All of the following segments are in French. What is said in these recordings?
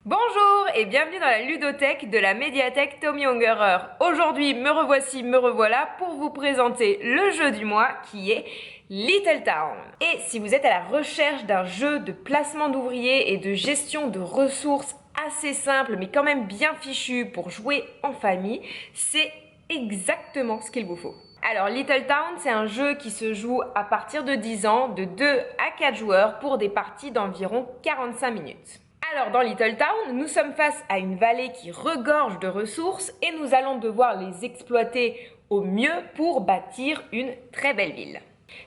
Bonjour et bienvenue dans la ludothèque de la médiathèque Tommy Ungerer. Aujourd'hui, me revoici, me revoilà pour vous présenter le jeu du mois qui est Little Town. Et si vous êtes à la recherche d'un jeu de placement d'ouvriers et de gestion de ressources assez simple mais quand même bien fichu pour jouer en famille, c'est exactement ce qu'il vous faut. Alors Little Town, c'est un jeu qui se joue à partir de 10 ans, de 2 à 4 joueurs pour des parties d'environ 45 minutes. Alors dans Little Town, nous sommes face à une vallée qui regorge de ressources et nous allons devoir les exploiter au mieux pour bâtir une très belle ville.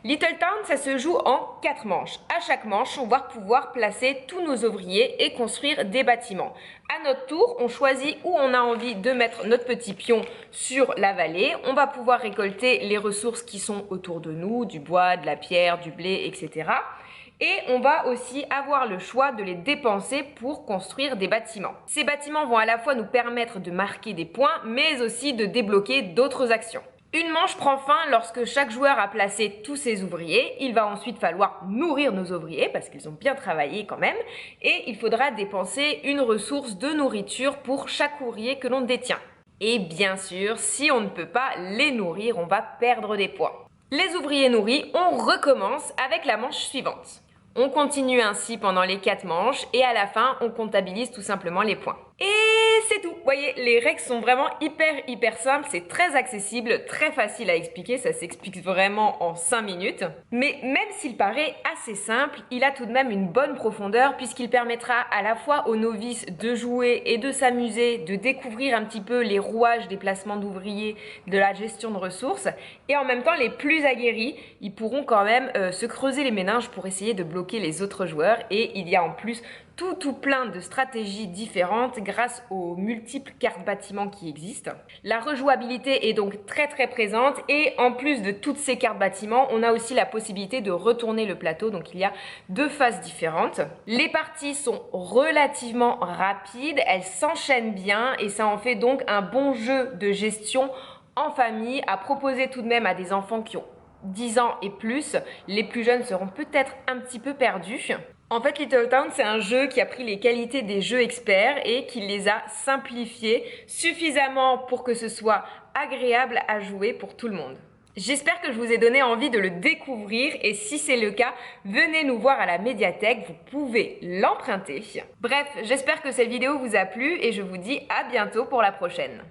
Little Town, ça se joue en 4 manches. À chaque manche, on va pouvoir placer tous nos ouvriers et construire des bâtiments. À notre tour, on choisit où on a envie de mettre notre petit pion sur la vallée. On va pouvoir récolter les ressources qui sont autour de nous, du bois, de la pierre, du blé, etc. Et on va aussi avoir le choix de les dépenser pour construire des bâtiments. Ces bâtiments vont à la fois nous permettre de marquer des points, mais aussi de débloquer d'autres actions. Une manche prend fin lorsque chaque joueur a placé tous ses ouvriers. Il va ensuite falloir nourrir nos ouvriers parce qu'ils ont bien travaillé quand même. Et il faudra dépenser une ressource de nourriture pour chaque ouvrier que l'on détient. Et bien sûr, si on ne peut pas les nourrir, on va perdre des points. Les ouvriers nourris, on recommence avec la manche suivante. On continue ainsi pendant les 4 manches et à la fin, on comptabilise tout simplement les points. Et c'est tout. Vous voyez, les règles sont vraiment hyper simples, c'est très accessible, très facile à expliquer, ça s'explique vraiment en 5 minutes. Mais même s'il paraît assez simple, il a tout de même une bonne profondeur puisqu'il permettra à la fois aux novices de jouer et de s'amuser, de découvrir un petit peu les rouages des placements d'ouvriers, de la gestion de ressources. Et en même temps, les plus aguerris, ils pourront quand même se creuser les méninges pour essayer de bloquer les autres joueurs. Et il y a en plus tout plein de stratégies différentes grâce aux multiples cartes bâtiments qui existent. La rejouabilité est donc très présente et en plus de toutes ces cartes bâtiments, on a aussi la possibilité de retourner le plateau, donc il y a 2 phases différentes. Les parties sont relativement rapides, elles s'enchaînent bien et ça en fait donc un bon jeu de gestion en famille à proposer tout de même à des enfants qui ont 10 ans et plus. Les plus jeunes seront peut-être un petit peu perdus. En fait, Little Town, c'est un jeu qui a pris les qualités des jeux experts et qui les a simplifiés suffisamment pour que ce soit agréable à jouer pour tout le monde. J'espère que je vous ai donné envie de le découvrir et si c'est le cas, venez nous voir à la médiathèque, vous pouvez l'emprunter. Bref, j'espère que cette vidéo vous a plu et je vous dis à bientôt pour la prochaine.